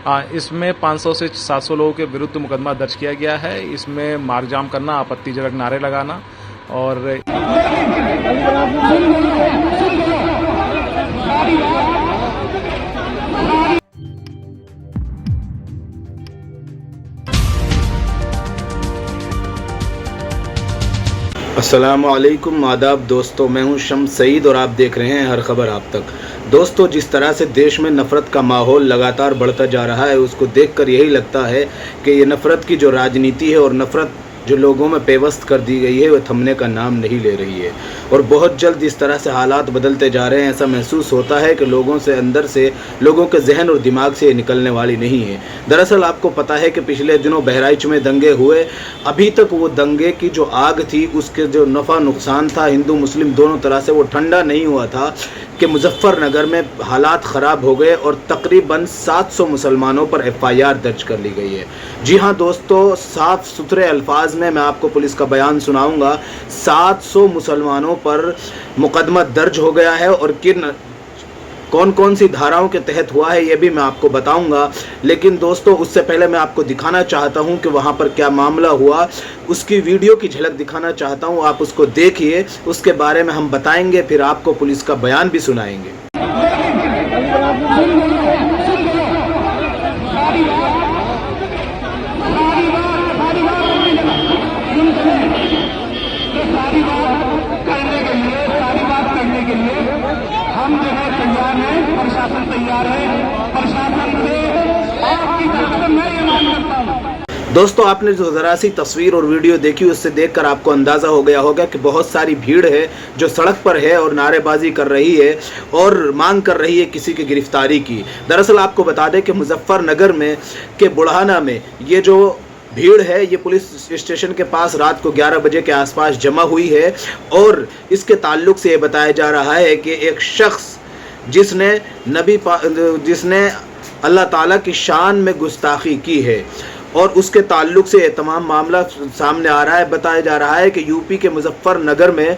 इसमें 500 से 700 लोगों के विरुद्ध मुकदमा दर्ज किया गया है। इसमें मार्ग जाम करना, आपत्तिजनक नारे लगाना और अस्सलामुअलैकुम आदाब दोस्तों, मैं हूं शम्स सईद और आप देख रहे हैं हर खबर आप तक। दोस्तों, जिस तरह से देश में नफ़रत का माहौल लगातार बढ़ता जा रहा है, उसको देखकर यही लगता है कि ये नफ़रत की जो राजनीति है और नफ़रत जो लोगों में पेवस्त कर दी गई है वह थमने का नाम नहीं ले रही है। और बहुत जल्द इस तरह से हालात बदलते जा रहे हैं, ऐसा महसूस होता है कि लोगों से अंदर से, लोगों के जहन और दिमाग से निकलने वाली नहीं है। दरअसल आपको पता है कि पिछले दिनों बहराइच में दंगे हुए, अभी तक वो दंगे की जो आग थी, उसके जो नफ़ा नुकसान था हिंदू मुस्लिम दोनों तरह से, वो ठंडा नहीं हुआ था कि मुजफ्फरनगर में हालात ख़राब हो गए और तकरीबन 700 मुसलमानों पर FIR दर्ज कर ली गई है। जी हाँ दोस्तों, साफ सुथरे अल्फाज में मैं आपको पुलिस का बयान सुनाऊंगा। 700 मुसलमानों पर मुकदमा दर्ज हो गया है और कौन कौन सी धाराओं के तहत हुआ है ये भी मैं आपको बताऊंगा। लेकिन दोस्तों, उससे पहले मैं आपको दिखाना चाहता हूं कि वहां पर क्या मामला हुआ, उसकी वीडियो की झलक दिखाना चाहता हूं। आप उसको देखिए, उसके बारे में हम बताएंगे, फिर आपको पुलिस का बयान भी सुनाएंगे। हम जो है तैयार हैं, प्रशासन तैयार है। प्रशासन से आपकी तरफ से मैं ये मांग करता हूँ। दोस्तों, आपने जो ज़रा सी तस्वीर और वीडियो देखी, उससे देखकर आपको अंदाज़ा हो गया होगा कि बहुत सारी भीड़ है जो सड़क पर है और नारेबाजी कर रही है और मांग कर रही है किसी की गिरफ्तारी की। दरअसल आपको बता दें कि मुजफ्फरनगर में के बुढ़ाना में ये जो भीड़ है, ये पुलिस स्टेशन के पास रात को 11 बजे के आसपास जमा हुई है और इसके ताल्लुक से ये बताया जा रहा है कि एक शख्स जिसने अल्लाह ताला की शान में गुस्ताखी की है और उसके ताल्लुक से ये तमाम मामला सामने आ रहा है। बताया जा रहा है कि यूपी के मुजफ्फरनगर में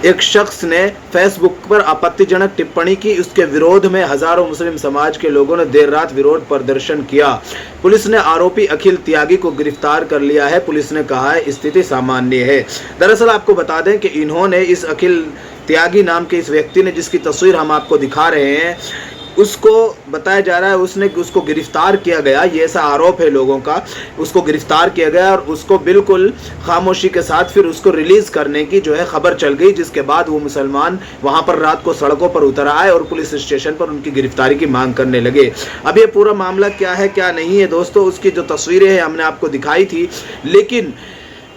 एक शख्स ने फेसबुक पर आपत्तिजनक टिप्पणी की। उसके विरोध में हजारों मुस्लिम समाज के लोगों ने देर रात विरोध प्रदर्शन किया। पुलिस ने आरोपी अखिल त्यागी को गिरफ्तार कर लिया है। पुलिस ने कहा है स्थिति सामान्य है। दरअसल आपको बता दें कि इन्होंने, इस अखिल त्यागी नाम के इस व्यक्ति ने, जिसकी तस्वीर हम आपको दिखा रहे हैं, उसको बताया जा रहा है उसको गिरफ्तार किया गया। ये ऐसा आरोप है लोगों का। उसको गिरफ्तार किया गया और उसको बिल्कुल खामोशी के साथ फिर उसको रिलीज़ करने की जो है खबर चल गई, जिसके बाद वो मुसलमान वहाँ पर रात को सड़कों पर उतर आए और पुलिस स्टेशन पर उनकी गिरफ्तारी की मांग करने लगे। अब ये पूरा मामला क्या है क्या नहीं है दोस्तों, उसकी जो तस्वीरें हैं हमने आपको दिखाई थी, लेकिन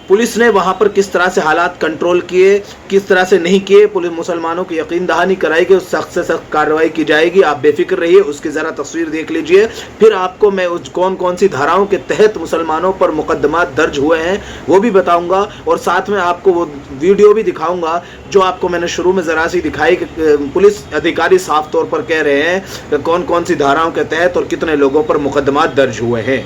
पुलिस ने वहाँ पर किस तरह से हालात कंट्रोल किए, किस तरह से नहीं किए, पुलिस मुसलमानों की यकीन दहानी कराई कि उस सख्त से सख्त कार्रवाई की जाएगी। आप बेफिक्र रहिए, उसकी ज़रा तस्वीर देख लीजिए, फिर आपको मैं उस कौन कौन सी धाराओं के तहत मुसलमानों पर मुकदमा दर्ज हुए हैं वो भी बताऊंगा और साथ में आपको वो वीडियो भी दिखाऊंगा जो आपको मैंने शुरू में ज़रा सी दिखाई कि पुलिस अधिकारी साफ तौर पर कह रहे हैं कि कौन कौन सी धाराओं के तहत और कितने लोगों पर मुकदमा दर्ज हुए हैं।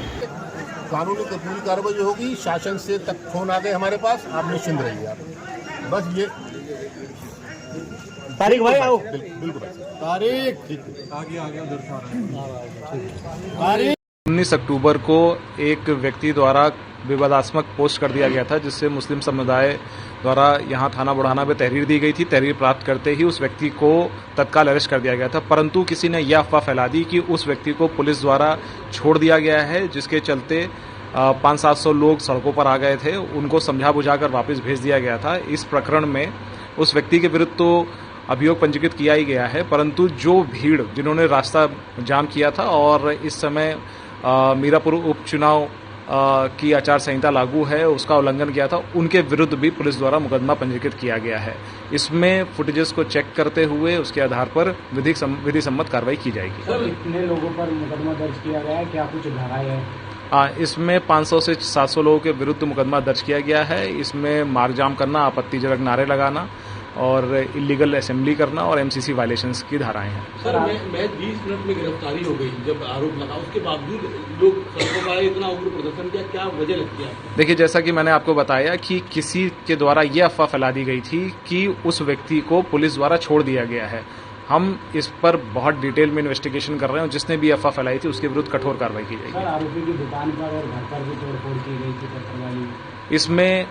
कानूनी तो पूरी कार्रवाई होगी। शासन से तक फोन आ गए हमारे पास, आप निश्चिंत रहिए। आप बस ये तारीख भाई आओ, बिल्कुल तारीख तारीख 19 अक्टूबर को एक व्यक्ति द्वारा विवादास्पद पोस्ट कर दिया गया था, जिससे मुस्लिम समुदाय द्वारा यहाँ थाना बुढ़ाना में तहरीर दी गई थी। तहरीर प्राप्त करते ही उस व्यक्ति को तत्काल अरेस्ट कर दिया गया था, परंतु किसी ने यह अफवाह फैला दी कि उस व्यक्ति को पुलिस द्वारा छोड़ दिया गया है, जिसके चलते 500-700 लोग सड़कों पर आ गए थे। उनको समझा बुझाकर वापस भेज दिया गया था। इस प्रकरण में उस व्यक्ति के विरुद्ध तो अभियोग पंजीकृत किया ही गया है, परंतु जो भीड़ जिन्होंने रास्ता जाम किया था और इस समय मीरापुर उपचुनाव की आचार संहिता लागू है, उसका उल्लंघन किया था, उनके विरुद्ध भी पुलिस द्वारा मुकदमा पंजीकृत किया गया है। इसमें फुटेजेस को चेक करते हुए उसके आधार पर विधि सम्मत कार्रवाई की जाएगी। सर, कितने लोगों पर मुकदमा दर्ज किया गया है, क्या कुछ धाराएं हैं? इसमें 500 से 700 लोगों के विरुद्ध मुकदमा दर्ज किया गया है। इसमें मार्ग जाम करना, आपत्तिजनक नारे लगाना और इलीगल असेंबली करना और MCC वायलेशंस की धाराएं हैं। सर, मैं 20 मिनट में गिरफ्तारी हो गई जब आरोप लगा, उसके बावजूद लोग सड़कों पर इतना उग्र प्रदर्शन किया, क्या वजह लगती है आपको? देखिए, जैसा कि मैंने आपको बताया कि किसी के द्वारा यह अफवाह फैला दी गई थी कि उस व्यक्ति को पुलिस द्वारा छोड़ दिया गया है हम इस पर बहुत डिटेल में इन्वेस्टिगेशन कर रहे हैं और जिसने भी अफवाह फैलाई थी उसके विरुद्ध कठोर कार्रवाई की जाएगी। सर, आरोपी की दुकान पर और घर पर भी तोड़फोड़ की गई थी पत्थरबाजी। इसमें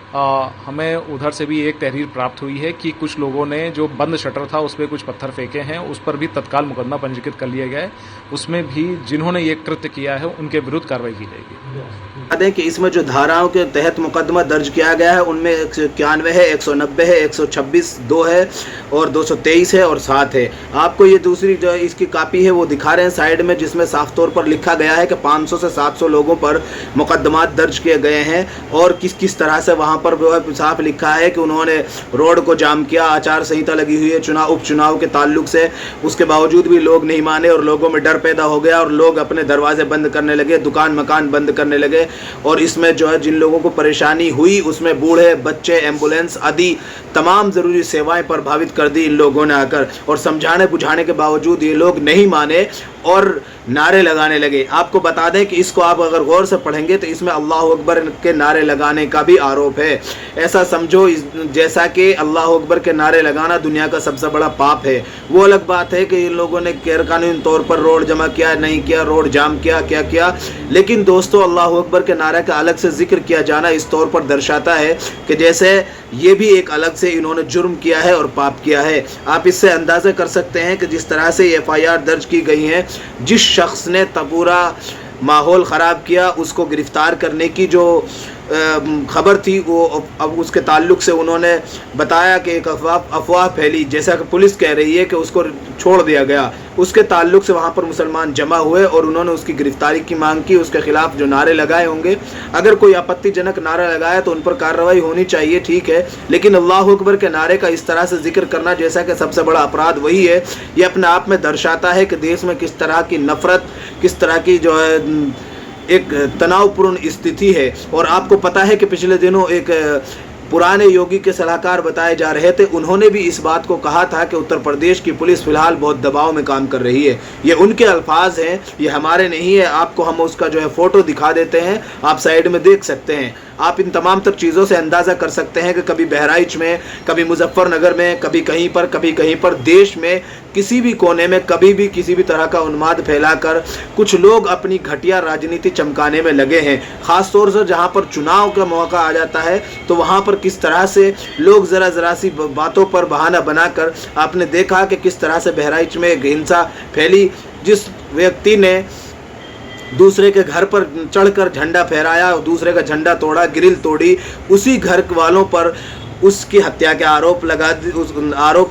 हमें उधर से भी एक तहरीर प्राप्त हुई है कि कुछ लोगों ने जो बंद शटर था उस पर कुछ पत्थर फेंके हैं, उस पर भी तत्काल मुकदमा पंजीकृत कर लिया गया है। उसमें भी जिन्होंने ये कृत्य किया है उनके विरुद्ध कार्रवाई की जाएगी। बता दें कि इसमें जो धाराओं के तहत मुकदमा दर्ज किया गया है उनमें 191 है, 190 है, 126 2 है और 223 है और 7 है। आपको ये दूसरी जो इसकी कापी है वो दिखा रहे हैं साइड में, जिसमें साफ तौर पर लिखा गया है कि 500 से 700 लोगों पर मुकदमा दर्ज किए गए हैं और किस तरह से वहाँ पर साफ लिखा है कि उन्होंने रोड को जाम किया, आचार संहिता लगी हुई है उपचुनाव के ताल्लुक से, उसके बावजूद भी लोग नहीं माने और लोगों में डर पैदा हो गया और लोग अपने दरवाजे बंद करने लगे, दुकान मकान बंद करने लगे। और इसमें जो है जिन लोगों को परेशानी हुई उसमें बूढ़े, बच्चे, एम्बुलेंस आदि तमाम ज़रूरी सेवाएं प्रभावित कर दी इन लोगों ने आकर, और समझाने बुझाने के बावजूद ये लोग नहीं माने और नारे लगाने लगे। आपको बता दें कि इसको आप अगर गौर से पढ़ेंगे तो इसमें अल्लाह अकबर के नारे लगाने का भी आरोप है। ऐसा समझो जैसा कि अल्लाह अकबर के नारे लगाना दुनिया का सबसे बड़ा पाप है। वो अलग बात है कि इन लोगों ने गैरकानूनी तौर पर रोड जमा किया, नहीं किया, रोड जाम किया, क्या किया, लेकिन दोस्तों अल्लाह अकबर के नारे का अलग से जिक्र किया जाना इस तौर पर दर्शाता है कि जैसे ये भी एक अलग से इन्होंने जुर्म किया है और पाप किया है। आप इससे अंदाज़ा कर सकते हैं कि जिस तरह से FIR दर्ज की गई है, जिस शख्स ने पूरा माहौल ख़राब किया उसको गिरफ़्तार करने की जो खबर थी वो अब उसके ताल्लुक से उन्होंने बताया कि एक अफवाह फैली, जैसा कि पुलिस कह रही है कि उसको छोड़ दिया गया। उसके ताल्लुक से वहाँ पर मुसलमान जमा हुए और उन्होंने उसकी गिरफ्तारी की मांग की। उसके खिलाफ जो नारे लगाए होंगे, अगर कोई आपत्तिजनक नारा लगाया तो उन पर कार्रवाई होनी चाहिए, ठीक है, लेकिन अल्लाह अकबर के नारे का इस तरह से जिक्र करना जैसा कि सबसे बड़ा अपराध वही है, ये अपने आप में दर्शाता है कि देश में किस तरह की नफरत, किस तरह की जो है एक तनावपूर्ण स्थिति है। और आपको पता है कि पिछले दिनों एक पुराने योगी के सलाहकार बताए जा रहे थे, उन्होंने भी इस बात को कहा था कि उत्तर प्रदेश की पुलिस फिलहाल बहुत दबाव में काम कर रही है। ये उनके अल्फाज हैं, ये हमारे नहीं है। आपको हम उसका जो है फ़ोटो दिखा देते हैं, आप साइड में देख सकते हैं। आप इन तमाम तर चीज़ों से अंदाज़ा कर सकते हैं कि कभी बहराइच में, कभी मुजफ्फरनगर में, कभी कहीं पर देश में किसी भी कोने में कभी भी किसी भी तरह का उन्माद फैलाकर कुछ लोग अपनी घटिया राजनीति चमकाने में लगे हैं। ख़ास तौर से जहां पर चुनाव का मौका आ जाता है तो वहां पर किस तरह से लोग ज़रा सी बातों पर बहाना बनाकर, आपने देखा कि किस तरह से बहराइच में हिंसा फैली। जिस व्यक्ति ने दूसरे के घर पर चढ़कर झंडा फहराया, दूसरे का झंडा तोड़ा, ग्रिल तोड़ी, उसी घर वालों पर उसकी हत्या के आरोप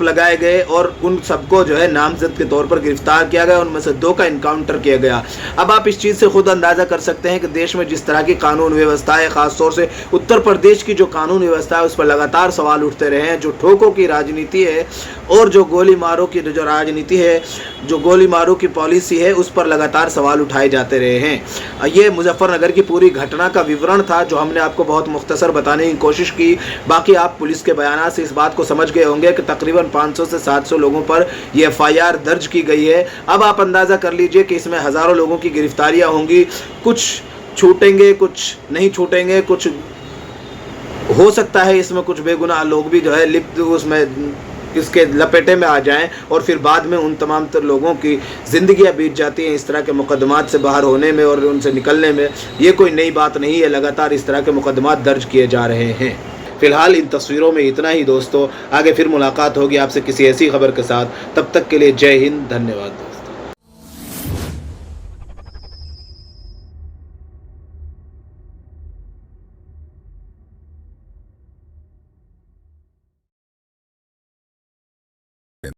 लगाए गए और उन सबको जो है नामजद के तौर पर गिरफ्तार किया गया। उनमें से 2 का इनकाउंटर किया गया। अब आप इस चीज़ से खुद अंदाज़ा कर सकते हैं कि देश में जिस तरह की कानून व्यवस्था है, ख़ासतौर से उत्तर प्रदेश की जो कानून व्यवस्था है उस पर लगातार सवाल उठते रहे हैं। जो ठोकों की राजनीति है और जो गोली मारो की जो राजनीति है, जो गोली मारो की पॉलिसी है, उस पर लगातार सवाल उठाए जाते रहे हैं। ये मुजफ्फरनगर की पूरी घटना का विवरण था जो हमने आपको बहुत मुख्तसर बताने की कोशिश की। बाकी आप पुलिस के बयानात से इस बात को समझ गए होंगे कि तकरीबन 500 से 700 लोगों पर यह FIR दर्ज की गई है। अब आप अंदाज़ा कर लीजिए कि इसमें हज़ारों लोगों की गिरफ्तारियां होंगी। कुछ छूटेंगे, कुछ नहीं छूटेंगे, कुछ हो सकता है इसमें कुछ बेगुनाह लोग भी जो है लिप्त उसमें इसके लपेटे में आ जाएं और फिर बाद में उन तमाम तर लोगों की ज़िंदगियां बीत जाती हैं इस तरह के मुकदमात से बाहर होने में और उनसे निकलने में। ये कोई नई बात नहीं है, लगातार इस तरह के मुकदमात दर्ज किए जा रहे हैं। फ़िलहाल इन तस्वीरों में इतना ही दोस्तों। आगे फिर मुलाकात होगी आपसे किसी ऐसी खबर के साथ। तब तक के लिए जय हिंद, धन्यवाद।